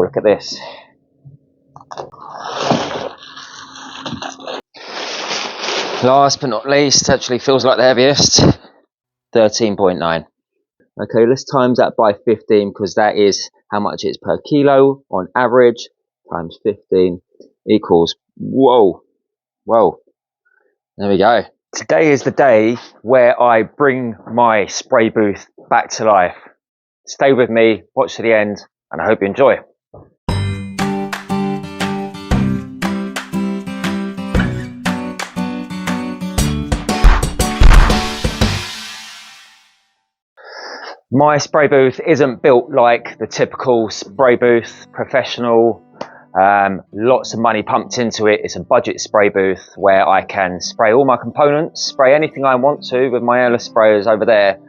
look at this. Last but not least, actually feels like the heaviest, 13.9. Okay, let's times that by 15 because that is how much it's per kilo on average, times 15 equals, whoa, there we go. Today is the day where I bring my spray booth back to life. Stay with me, watch to the end, and I hope you enjoy. My spray booth isn't built like the typical spray booth, professional, lots of money pumped into it. It's a budget spray booth where I can spray all my components, spray anything I want to with my airless sprayers over there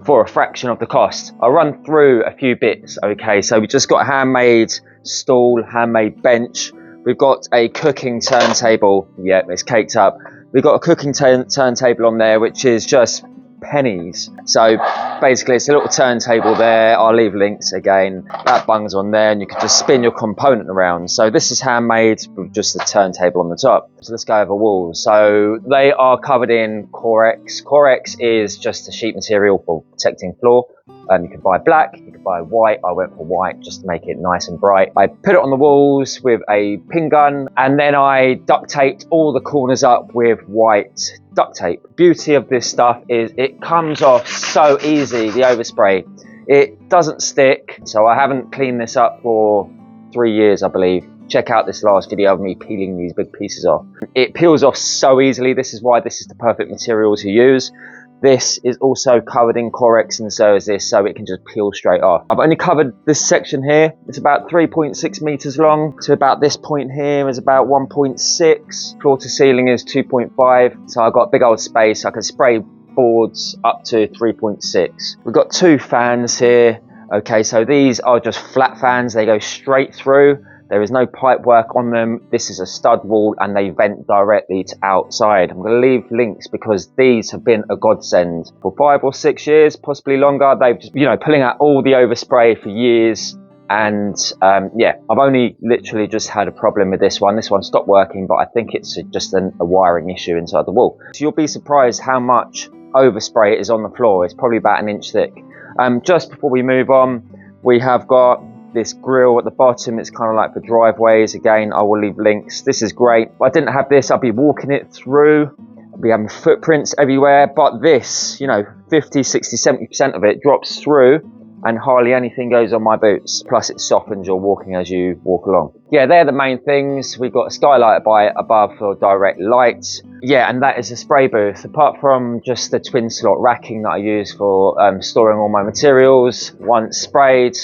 for a fraction of the cost. I'll run through a few bits. Okay, so we just got a handmade stool, handmade bench. We've got a cooking turntable. Yeah, it's caked up. We've got a cooking turntable on there, which is just pennies. So basically it's a little turntable there. I'll leave links again. That bungs on there and you can just spin your component around. So this is handmade with just the turntable on the top. So let's go over walls. So they are covered in Corex. Corex is just a sheet material for protecting floor. You can buy black, you can buy white. I went for white just to make it nice and bright. I put it on the walls with a pin gun and then I duct taped all the corners up with white duct tape. Beauty of this stuff is it comes off so easy, the overspray. It doesn't stick, so I haven't cleaned this up for 3 years, I believe. Check out this last video of me peeling these big pieces off. It peels off so easily. This is why this is the perfect material to use. This is also covered in Corex and so is this, so it can just peel straight off. I've only covered this section here. It's about 3.6 meters long. To about this point here is about 1.6. Floor to ceiling is 2.5. So I've got a big old space. I can spray boards up to 3.6. We've got 2 fans here. Okay, so these are just flat fans. They go straight through. There is no pipe work on them. This is a stud wall and they vent directly to outside. I'm going to leave links because these have been a godsend for 5 or 6 years, possibly longer. They've just, pulling out all the overspray for years. And yeah, I've only literally just had a problem with this one. This one stopped working, but I think it's just a wiring issue inside the wall. So you'll be surprised how much overspray is on the floor. It's probably about 1 inch thick. Just before we move on, we have got this grill at the bottom. It's kind of like for driveways. Again, I will leave links. This is great. If I didn't have this, I'd be walking it through. I'd be having footprints everywhere. But this, 50, 60, 70% of it drops through and hardly anything goes on my boots. Plus it softens your walking as you walk along. Yeah, they're the main things. We've got a skylight above for direct light. Yeah, and that is a spray booth. Apart from just the twin slot racking that I use for storing all my materials once sprayed.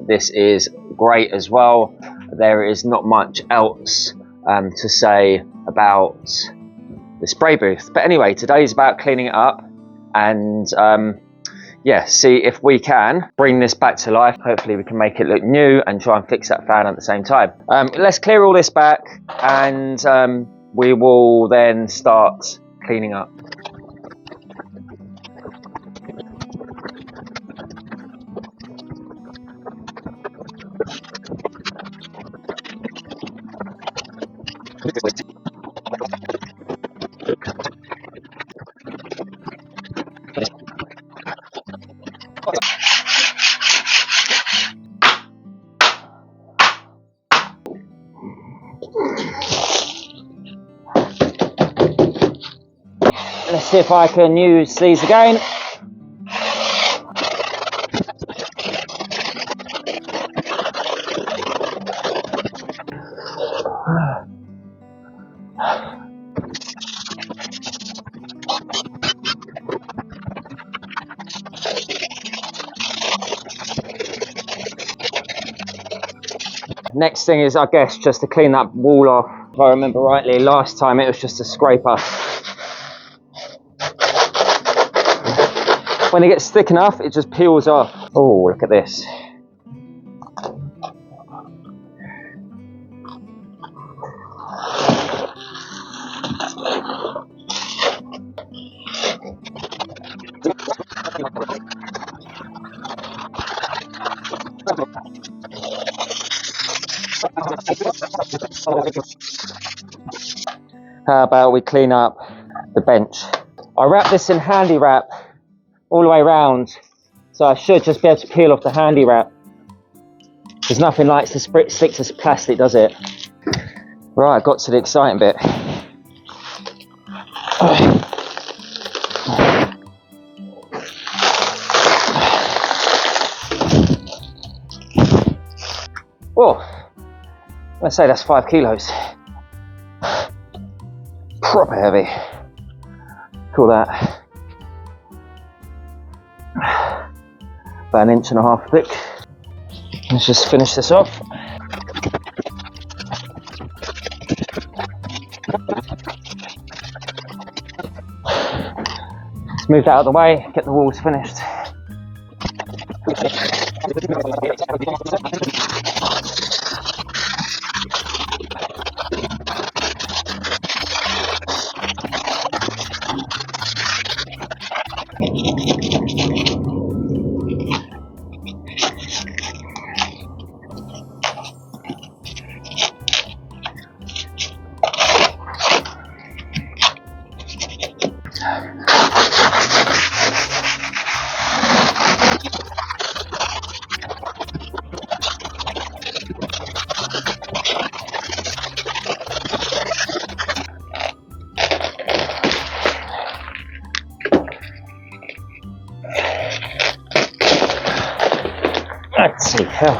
This is great as well. There is not much else to say about the spray booth. But anyway, today's about cleaning it up and yeah, see if we can bring this back to life. Hopefully we can make it look new and try and fix that fan at the same time. Let's clear all this back and we will then start cleaning up. Let's see if I can use these again. Next thing is, I guess, just to clean that wall off. If I remember rightly, last time it was just a scraper. When it gets thick enough, it just peels off. Oh, look at this. How about we clean up the bench? I wrap this in handy wrap all the way around, so I should just be able to peel off the handy wrap. There's nothing like to stick to plastic, does it? Right, I got to the exciting bit. Oh, let's say that's 5 kilos. Proper heavy. Call that about 1.5 inches thick. Let's just finish this off. Let's move that out of the way, get the walls finished. Let's see how.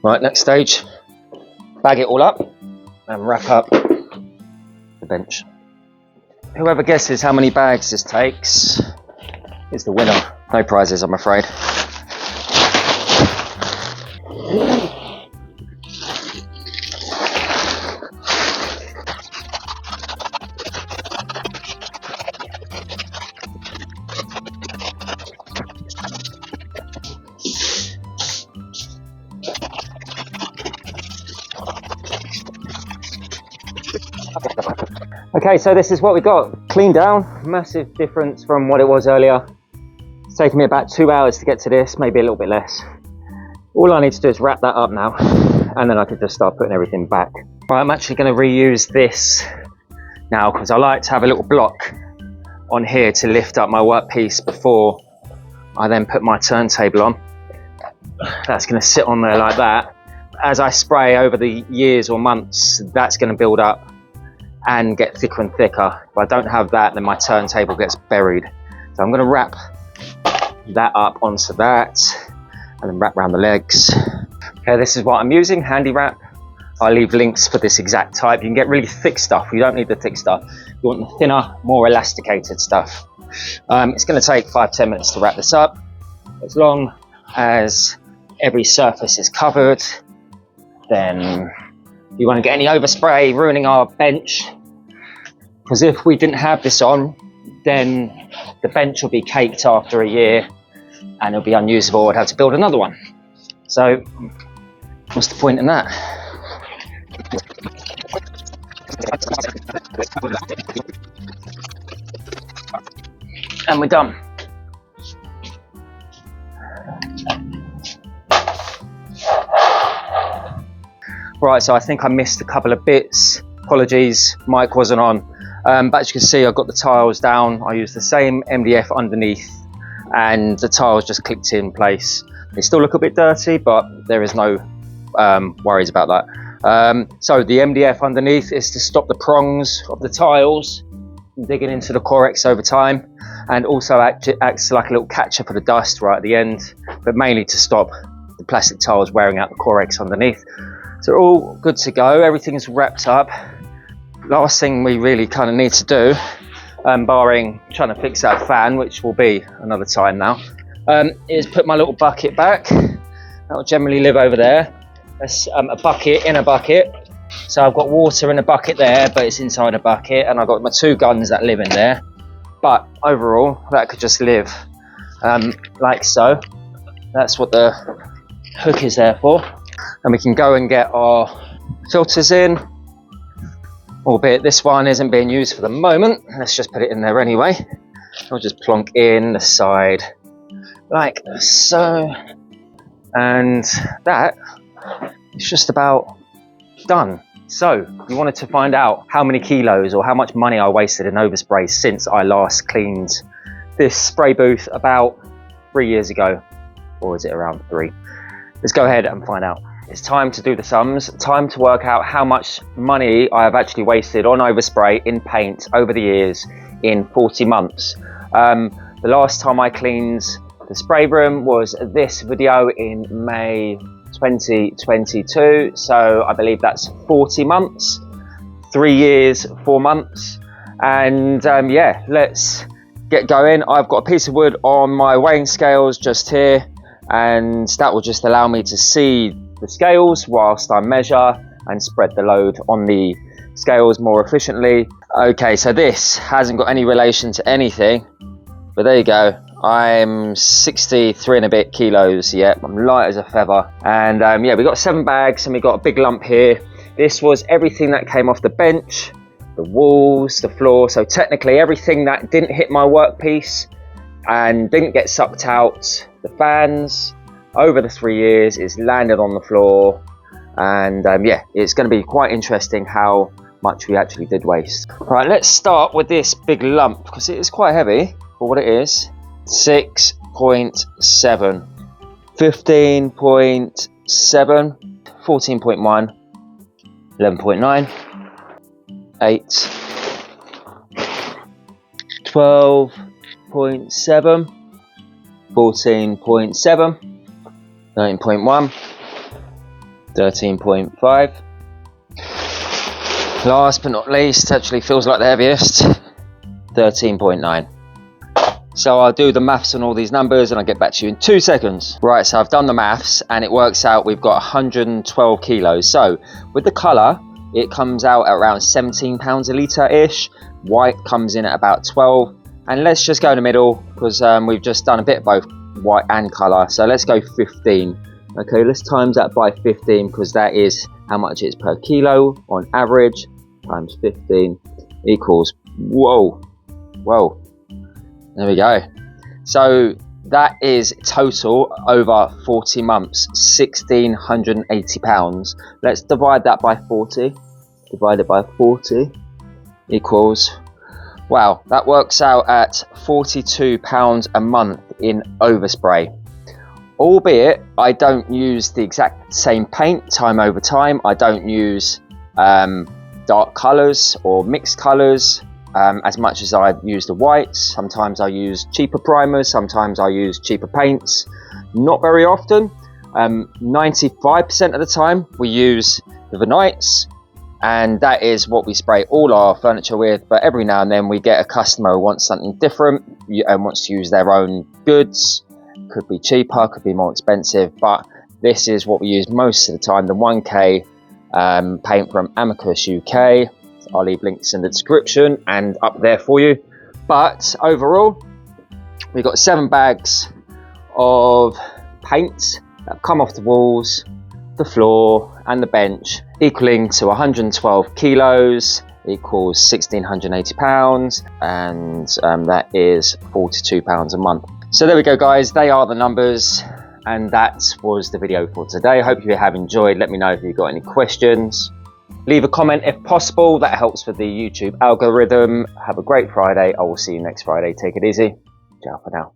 Right, next stage, bag it all up and wrap up the bench. Whoever guesses how many bags this takes is the winner. No prizes, I'm afraid. Okay, so this is what we got. Clean down, massive difference from what it was earlier. It's taken me about 2 hours to get to this, maybe a little bit less. All I need to do is wrap that up now, and then I could just start putting everything back. Right, I'm actually going to reuse this now because I like to have a little block on here to lift up my workpiece before I then put my turntable on. That's going to sit on there like that. As I spray over the years or months, that's going to build up and get thicker and thicker. If I don't have that, then my turntable gets buried. So I'm going to wrap that up onto that and then wrap around the legs. Okay, this is what I'm using, handy wrap. I'll leave links for this exact type. You can get really thick stuff. You don't need the thick stuff. You want the thinner, more elasticated stuff. It's going to take 5-10 minutes to wrap this up. As long as every surface is covered, then you won't get any overspray ruining our bench, because if we didn't have this on, then the bench will be caked after a year and it'll be unusable. I'd have to build another one. So what's the point in that? And we're done. Right, so I think I missed a couple of bits. Apologies, mic wasn't on. But as you can see, I've got the tiles down. I used the same MDF underneath and the tiles just clicked in place. They still look a bit dirty, but there is no worries about that. So the MDF underneath is to stop the prongs of the tiles from digging into the Corex over time, and also acts like a little catcher for the dust right at the end, but mainly to stop the plastic tiles wearing out the Corex underneath. So all good to go, everything's wrapped up. Last thing we really kind of need to do, barring trying to fix that fan, which will be another time now, is put my little bucket back. That will generally live over there. That's a bucket in a bucket. So I've got water in a bucket there, but it's inside a bucket, and I've got my 2 guns that live in there. But overall, that could just live like so. That's what the hook is there for. And we can go and get our filters in, albeit this one isn't being used for the moment. Let's just put it in there anyway. I'll just plonk in the side like so, and that is just about done. So you wanted to find out how many kilos or how much money I wasted in overspray since I last cleaned this spray booth about 3 years ago, or is it around 3? Let's go ahead and find out. It's time to do the sums, time to work out how much money I have actually wasted on overspray in paint over the years in 40 months. The last time I cleaned the spray room was this video in May 2022, so I believe that's 40 months, 3 years, 4 months, and yeah, let's get going. I've got a piece of wood on my weighing scales just here, and that will just allow me to see the scales whilst I measure and spread the load on the scales more efficiently. Okay, so this hasn't got any relation to anything, but there you go. I'm 63 and a bit kilos. Yeah, I'm light as a feather. And yeah, we got 7 bags and we got a big lump here. This was everything that came off the bench, the walls, the floor. So technically everything that didn't hit my workpiece and didn't get sucked out, the fans, over the 3 years is landed on the floor. And yeah, it's going to be quite interesting how much we actually did waste. Right, let's start with this big lump because it is quite heavy for what it is. 6.7, 15.7, 14.1, 11.9, 8, 12.7, 14.7, 13.1, 13.5. Last but not least, actually feels like the heaviest, 13.9. So I'll do the maths on all these numbers and I'll get back to you in 2 seconds. Right, so I've done the maths and it works out we've got 112 kilos. So with the colour, it comes out at around 17 pounds a litre-ish. White comes in at about 12. And let's just go in the middle because we've just done a bit of both white and colour. So let's go 15. Okay, let's times that by 15 because that is how much it's per kilo on average. Times 15 equals, whoa, whoa. There we go. So that is total over 40 months, £1,680. Let's divide that by 40. Divided by 40 equals, wow, that works out at £42 a month in overspray. Albeit I don't use the exact same paint time over time. I don't use dark colours or mixed colours. As much as I use the whites. Sometimes I use cheaper primers, sometimes I use cheaper paints. Not very often. 95% of the time we use the Vanites, and that is what we spray all our furniture with. But every now and then we get a customer who wants something different and wants to use their own goods. Could be cheaper, could be more expensive, but this is what we use most of the time. The 1K paint from Amicus UK. I'll leave links in the description and up there for you. But overall, we've got 7 bags of paint that have come off the walls, the floor and the bench, equaling to 112 kilos, equals £1,680, and that is £42 a month. So there we go guys, they are the numbers, and that was the video for today. I hope you have enjoyed. Let me know if you've got any questions. Leave a comment if possible, that helps with the YouTube algorithm. Have a great Friday. I will see you next Friday. Take it easy. Ciao for now.